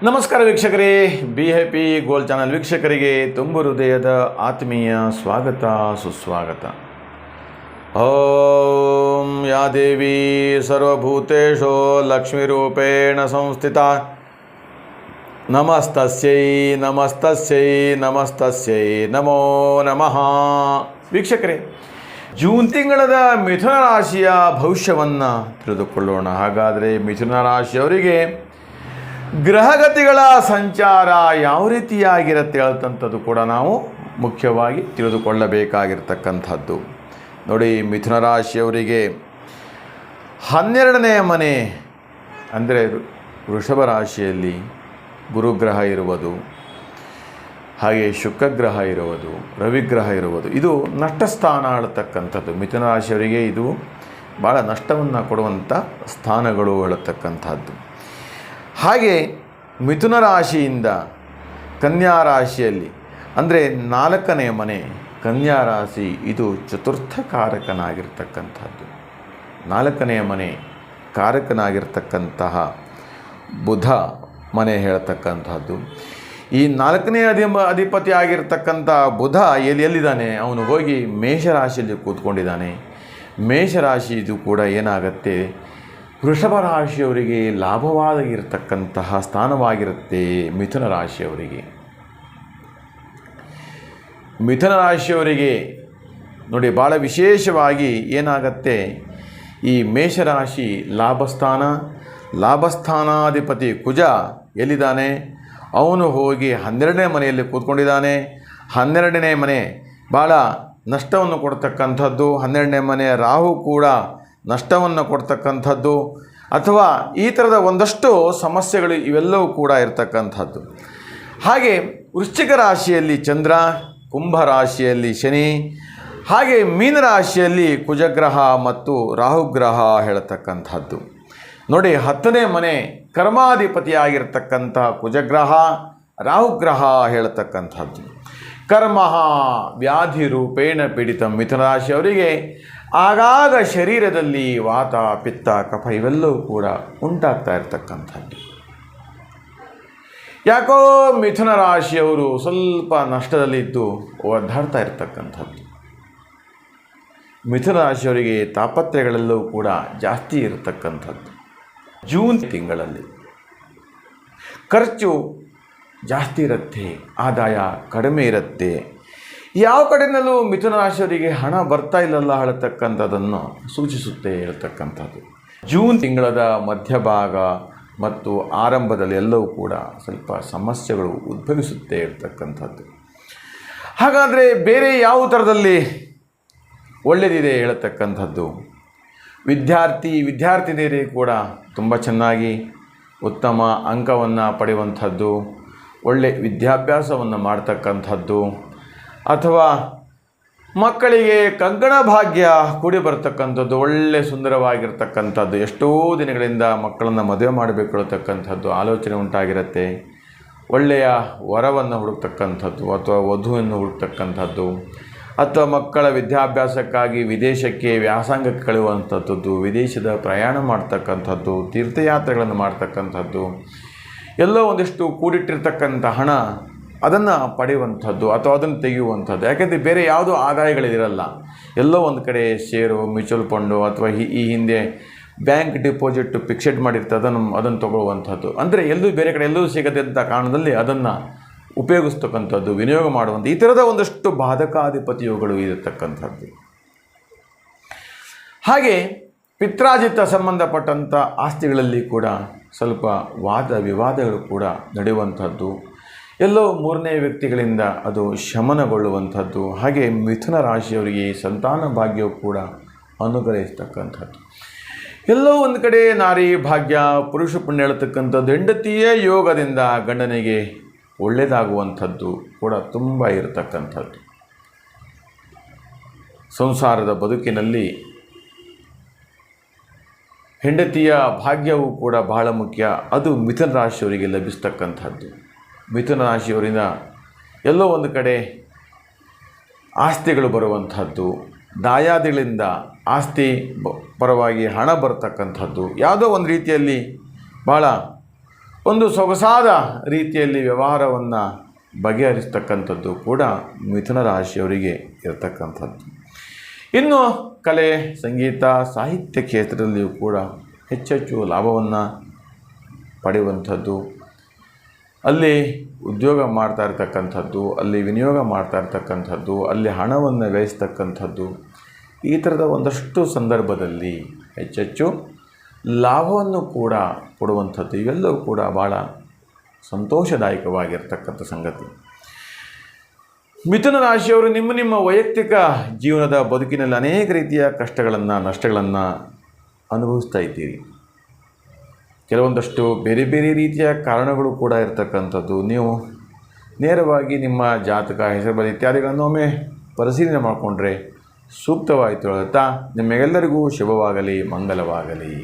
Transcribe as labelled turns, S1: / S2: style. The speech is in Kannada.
S1: ನಮಸ್ಕಾರ ವೀಕ್ಷಕರೇ, BHP ಗೋಲ್ಡ್ ಚಾನಲ್ ವೀಕ್ಷಕರಿಗೆ ತುಂಬ ಹೃದಯದ ಆತ್ಮೀಯ ಸ್ವಾಗತ ಸುಸ್ವಾಗತ. ಓಂ ಯಾ ದೇವಿ ಸರ್ವಭೂತೇಷು ಲಕ್ಷ್ಮೀರೂಪೇಣ ಸಂಸ್ಥಿತ ನಮಸ್ತಸ್ಯೈ ನಮಸ್ತಸ್ಯೈ ನಮಸ್ತಸ್ಯೈ ನಮೋ ನಮಃ. ವೀಕ್ಷಕರೇ, ಜೂನ್ ತಿಂಗಳದ ಮಿಥುನ ರಾಶಿಯ ಭವಿಷ್ಯವನ್ನು ತಿಳಿದುಕೊಳ್ಳೋಣ. ಹಾಗಾದರೆ ಮಿಥುನ ರಾಶಿಯವರಿಗೆ ಗ್ರಹಗತಿಗಳ ಸಂಚಾರ ಯಾವ ರೀತಿಯಾಗಿರುತ್ತೆ ಹೇಳ್ತಂಥದ್ದು ಕೂಡ ನಾವು ಮುಖ್ಯವಾಗಿ ತಿಳಿದುಕೊಳ್ಳಬೇಕಾಗಿರ್ತಕ್ಕಂಥದ್ದು. ನೋಡಿ, ಮಿಥುನ ರಾಶಿಯವರಿಗೆ 12ನೇ ಮನೆ ಅಂದರೆ ವೃಷಭ ರಾಶಿಯಲ್ಲಿ ಗುರುಗ್ರಹ ಇರುವುದು, ಹಾಗೆ ಶುಕ್ರಗ್ರಹ ಇರುವುದು, ರವಿಗ್ರಹ ಇರುವುದು, ಇದು ನಷ್ಟಸ್ಥಾನ ಹೇಳ್ತಕ್ಕಂಥದ್ದು. ಮಿಥುನ ರಾಶಿಯವರಿಗೆ ಇದು ಭಾಳ ನಷ್ಟವನ್ನು ಕೊಡುವಂಥ ಸ್ಥಾನಗಳು ಹೇಳತಕ್ಕಂಥದ್ದು. ಹಾಗೆ ಮಿಥುನ ರಾಶಿಯಿಂದ ಕನ್ಯಾ ರಾಶಿಯಲ್ಲಿ ಅಂದರೆ 4ನೇ ಮನೆ ಕನ್ಯಾ ರಾಶಿ, ಇದು ಚತುರ್ಥ ಕಾರಕನಾಗಿರ್ತಕ್ಕಂಥದ್ದು. 4ನೇ ಮನೆ ಕಾರಕನಾಗಿರ್ತಕ್ಕಂತಹ ಬುಧ ಮನೆ ಹೇಳ್ತಕ್ಕಂಥದ್ದು. ಈ 4ನೇ ಅಧಿಪತಿ ಆಗಿರ್ತಕ್ಕಂಥ ಬುಧ ಎಲ್ಲಿದ್ದಾನೆ, ಅವನು ಹೋಗಿ ಮೇಷರಾಶಿಯಲ್ಲಿ ಕೂತ್ಕೊಂಡಿದ್ದಾನೆ. ಮೇಷರಾಶಿ ಇದು ಕೂಡ ಏನಾಗುತ್ತೆ, ವೃಷಭ ರಾಶಿಯವರಿಗೆ ಲಾಭವಾಗಿರ್ತಕ್ಕಂತಹ ಸ್ಥಾನವಾಗಿರುತ್ತೆ. ಮಿಥುನ ರಾಶಿಯವರಿಗೆ ನೋಡಿ, ಭಾಳ ವಿಶೇಷವಾಗಿ ಏನಾಗತ್ತೆ, ಈ ಮೇಷರಾಶಿ ಲಾಭಸ್ಥಾನಾಧಿಪತಿ ಕುಜ ಎಲ್ಲಿದ್ದಾನೆ, ಅವನು ಹೋಗಿ 12ನೇ ಮನೆಯಲ್ಲಿ ಕೂತ್ಕೊಂಡಿದ್ದಾನೆ. 12ನೇ ಮನೆ ಭಾಳ ನಷ್ಟವನ್ನು ಕೊಡ್ತಕ್ಕಂಥದ್ದು. 12ನೇ ಮನೆ ರಾಹು ಕೂಡ ನಷ್ಟವನ್ನು ಕೊಡ್ತಕ್ಕಂಥದ್ದು, ಅಥವಾ ಈ ಥರದ ಒಂದಷ್ಟು ಸಮಸ್ಯೆಗಳು ಇವೆಲ್ಲವೂ ಕೂಡ ಇರತಕ್ಕಂಥದ್ದು. ಹಾಗೆ ವೃಶ್ಚಿಕ ರಾಶಿಯಲ್ಲಿ ಚಂದ್ರ, ಕುಂಭ ರಾಶಿಯಲ್ಲಿ ಶನಿ, ಹಾಗೆ ಮೀನರಾಶಿಯಲ್ಲಿ ಕುಜಗ್ರಹ ಮತ್ತು ರಾಹುಗ್ರಹ ಹೇಳತಕ್ಕಂಥದ್ದು. ನೋಡಿ, 10ನೇ ಮನೆ ಕರ್ಮಾಧಿಪತಿಯಾಗಿರ್ತಕ್ಕಂಥ ಕುಜಗ್ರಹ, ರಾಹುಗ್ರಹ ಹೇಳತಕ್ಕಂಥದ್ದು. ಕರ್ಮ ವ್ಯಾಧಿ ರೂಪೇಣ ಪೀಡಿತ ಮಿಥುನ ರಾಶಿಯವರಿಗೆ ಆಗಾಗ ಶರೀರದಲ್ಲಿ ವಾತ ಪಿತ್ತ ಕಫ ಇವೆಲ್ಲವೂ ಕೂಡ ಉಂಟಾಗ್ತಾ ಇರ್ತಕ್ಕಂಥದ್ದು. ಯಾಕೋ ಮಿಥುನ ರಾಶಿಯವರು ಸ್ವಲ್ಪ ನಷ್ಟದಲ್ಲಿದ್ದು ಒದ್ದಾಡ್ತಾ ಇರ್ತಕ್ಕಂಥದ್ದು. ಮಿಥುನ ರಾಶಿಯವರಿಗೆ ತಾಪತ್ರೆಗಳೆಲ್ಲವೂ ಕೂಡ ಜಾಸ್ತಿ ಇರತಕ್ಕಂಥದ್ದು. ಜೂನ್ ತಿಂಗಳಲ್ಲಿ ಖರ್ಚು ಜಾಸ್ತಿ ಇರುತ್ತೆ, ಆದಾಯ ಕಡಿಮೆ ಇರುತ್ತೆ. ಯಾವ ಕಡೆಯಲ್ಲೂ ಮಿಥುನ ರಾಶಿಯವರಿಗೆ ಹಣ ಬರ್ತಾ ಇಲ್ಲಲ್ಲ ಹೇಳತಕ್ಕಂಥದ್ದನ್ನು ಸೂಚಿಸುತ್ತೆ ಹೇಳ್ತಕ್ಕಂಥದ್ದು. ಜೂನ್ ತಿಂಗಳದ ಮಧ್ಯಭಾಗ ಮತ್ತು ಆರಂಭದಲ್ಲಿ ಎಲ್ಲವೂ ಕೂಡ ಸ್ವಲ್ಪ ಸಮಸ್ಯೆಗಳು ಉದ್ಭವಿಸುತ್ತೆ ಹೇಳ್ತಕ್ಕಂಥದ್ದು. ಹಾಗಾದರೆ ಬೇರೆ ಯಾವ ಥರದಲ್ಲಿ ಒಳ್ಳೆಯದಿದೆ ಹೇಳತಕ್ಕಂಥದ್ದು, ವಿದ್ಯಾರ್ಥಿನಿಯರಿಗೆ ಕೂಡ ತುಂಬ ಚೆನ್ನಾಗಿ ಉತ್ತಮ ಅಂಕವನ್ನು ಪಡೆಯುವಂಥದ್ದು, ಒಳ್ಳೆಯ ವಿದ್ಯಾಭ್ಯಾಸವನ್ನು ಮಾಡ್ತಕ್ಕಂಥದ್ದು, ಅಥವಾ ಮಕ್ಕಳಿಗೆ ಕಂಕಣ ಭಾಗ್ಯ ಕೂಡಿ ಬರ್ತಕ್ಕಂಥದ್ದು, ಒಳ್ಳೆ ಸುಂದರವಾಗಿರ್ತಕ್ಕಂಥದ್ದು. ಎಷ್ಟೋ ದಿನಗಳಿಂದ ಮಕ್ಕಳನ್ನು ಮದುವೆ ಮಾಡಬೇಕು ಹೇಳ್ತಕ್ಕಂಥದ್ದು ಆಲೋಚನೆ ಉಂಟಾಗಿರುತ್ತೆ. ಒಳ್ಳೆಯ ವರವನ್ನು ಹುಡುಕ್ತಕ್ಕಂಥದ್ದು ಅಥವಾ ವಧುವನ್ನು ಹುಡುಕ್ತಕ್ಕಂಥದ್ದು, ಅಥವಾ ಮಕ್ಕಳ ವಿದ್ಯಾಭ್ಯಾಸಕ್ಕಾಗಿ ವಿದೇಶಕ್ಕೆ ವ್ಯಾಸಂಗಕ್ಕೆ ಕಳೆಯುವಂಥದ್ದು, ವಿದೇಶದ ಪ್ರಯಾಣ ಮಾಡ್ತಕ್ಕಂಥದ್ದು, ತೀರ್ಥಯಾತ್ರೆಗಳನ್ನು ಮಾಡ್ತಕ್ಕಂಥದ್ದು, ಎಲ್ಲೋ ಒಂದಿಷ್ಟು ಕೂಡಿಟ್ಟಿರ್ತಕ್ಕಂಥ ಹಣ ಅದನ್ನು ಪಡೆಯುವಂಥದ್ದು ಅಥವಾ ಅದನ್ನು ತೆಗೆಯುವಂಥದ್ದು. ಯಾಕೆಂದರೆ ಬೇರೆ ಯಾವುದೂ ಆದಾಯಗಳಿರಲ್ಲ. ಎಲ್ಲೋ ಒಂದು ಕಡೆ ಶೇರು, ಮ್ಯೂಚುವಲ್ ಫಂಡು, ಅಥವಾ ಈ ಹಿಂದೆ ಬ್ಯಾಂಕ್ ಡಿಪಾಸಿಟ್ ಫಿಕ್ಸೆಡ್ ಮಾಡಿರ್ತದೆ, ಅದನ್ನು ತಗೊಳ್ಳುವಂಥದ್ದು. ಅಂದರೆ ಬೇರೆ ಕಡೆ ಎಲ್ಲೂ ಸಿಗದೆ ಅಂತ ಕಾರಣದಲ್ಲಿ ಅದನ್ನು ಉಪಯೋಗಿಸ್ತಕ್ಕಂಥದ್ದು, ವಿನಿಯೋಗ ಮಾಡುವಂಥ ಈ ಥರದ ಒಂದಷ್ಟು ಬಾಧಕಾಧಿಪತಿಯುಗಳು ಇರತಕ್ಕಂಥದ್ದು. ಹಾಗೆ ಪಿತ್ರಾಜಿತ ಸಂಬಂಧಪಟ್ಟಂಥ ಆಸ್ತಿಗಳಲ್ಲಿ ಕೂಡ ಸ್ವಲ್ಪ ವಾದ ವಿವಾದಗಳು ಕೂಡ ನಡೆಯುವಂಥದ್ದು, ಎಲ್ಲೋ 3ನೇ ವ್ಯಕ್ತಿಗಳಿಂದ ಅದು ಶಮನಗೊಳ್ಳುವಂಥದ್ದು. ಹಾಗೆ ಮಿಥುನ ರಾಶಿಯವರಿಗೆ ಸಂತಾನ ಭಾಗ್ಯವು ಕೂಡ ಅನುಗ್ರಹಿಸ್ತಕ್ಕಂಥದ್ದು. ಎಲ್ಲೋ ಒಂದು ಕಡೆ ನಾರಿ ಭಾಗ್ಯ, ಪುರುಷ ಪುಣ್ಯ ಹೇಳ್ತಕ್ಕಂಥದ್ದು, ಹೆಂಡತಿಯೇ ಯೋಗದಿಂದ ಗಂಡನಿಗೆ ಒಳ್ಳೆಯದಾಗುವಂಥದ್ದು ಕೂಡ ತುಂಬ ಇರತಕ್ಕಂಥದ್ದು. ಸಂಸಾರದ ಬದುಕಿನಲ್ಲಿ ಹೆಂಡತಿಯ ಭಾಗ್ಯವು ಕೂಡ ಬಹಳ ಮುಖ್ಯ. ಅದು ಮಿಥುನ ರಾಶಿಯವರಿಗೆ ಲಭಿಸ್ತಕ್ಕಂಥದ್ದು. ಮಿಥುನ ರಾಶಿಯವರಿಂದ ಎಲ್ಲೋ ಒಂದು ಕಡೆ ಆಸ್ತಿಗಳು ಬರುವಂಥದ್ದು, ದಾಯಾದಿಗಳಿಂದ ಆಸ್ತಿ ಪರವಾಗಿ ಹಣ ಬರ್ತಕ್ಕಂಥದ್ದು, ಯಾವುದೋ ಒಂದು ರೀತಿಯಲ್ಲಿ ಭಾಳ ಒಂದು ಸೊಗಸಾದ ರೀತಿಯಲ್ಲಿ ವ್ಯವಹಾರವನ್ನು ಬಗೆಹರಿಸ್ತಕ್ಕಂಥದ್ದು ಕೂಡ ಮಿಥುನ ರಾಶಿಯವರಿಗೆ ಇರತಕ್ಕಂಥದ್ದು. ಇನ್ನು ಕಲೆ, ಸಂಗೀತ, ಸಾಹಿತ್ಯ ಕ್ಷೇತ್ರದಲ್ಲಿಯೂ ಕೂಡ ಹೆಚ್ಚೆಚ್ಚು ಲಾಭವನ್ನು ಪಡೆಯುವಂಥದ್ದು, ಅಲ್ಲಿ ಉದ್ಯೋಗ ಮಾಡ್ತಾ ಇರ್ತಕ್ಕಂಥದ್ದು, ಅಲ್ಲಿ ವಿನಿಯೋಗ ಮಾಡ್ತಾ ಇರ್ತಕ್ಕಂಥದ್ದು, ಅಲ್ಲಿ ಹಣವನ್ನು ವ್ಯಯಿಸ್ತಕ್ಕಂಥದ್ದು, ಈ ಥರದ ಒಂದಷ್ಟು ಸಂದರ್ಭದಲ್ಲಿ ಹೆಚ್ಚೆಚ್ಚು ಲಾಭವನ್ನು ಕೂಡ ಕೊಡುವಂಥದ್ದು, ಇವೆಲ್ಲವೂ ಕೂಡ ಭಾಳ ಸಂತೋಷದಾಯಕವಾಗಿರ್ತಕ್ಕಂಥ ಸಂಗತಿ. ಮಿಥುನ ರಾಶಿಯವರು ನಿಮ್ಮ ವೈಯಕ್ತಿಕ ಜೀವನದ ಬದುಕಿನಲ್ಲಿ ಅನೇಕ ರೀತಿಯ ಕಷ್ಟಗಳನ್ನು, ನಷ್ಟಗಳನ್ನು ಅನುಭವಿಸ್ತಾ ಇದ್ದೀರಿ. ಕೆಲವೊಂದಷ್ಟು ಬೇರೆ ಬೇರೆ ರೀತಿಯ ಕಾರಣಗಳು ಕೂಡ ಇರತಕ್ಕಂಥದ್ದು. ನೀವು ನೇರವಾಗಿ ನಿಮ್ಮ ಜಾತಕ, ಹೆಸರು ಇತ್ಯಾದಿಗಳನ್ನು ಒಮ್ಮೆ ಪರಿಶೀಲನೆ ಮಾಡಿಕೊಂಡ್ರೆ ಸೂಕ್ತವಾಯಿತು ಹೇಳ್ತಾ ನಿಮಗೆಲ್ಲರಿಗೂ ಶುಭವಾಗಲಿ, ಮಂಗಲವಾಗಲಿ.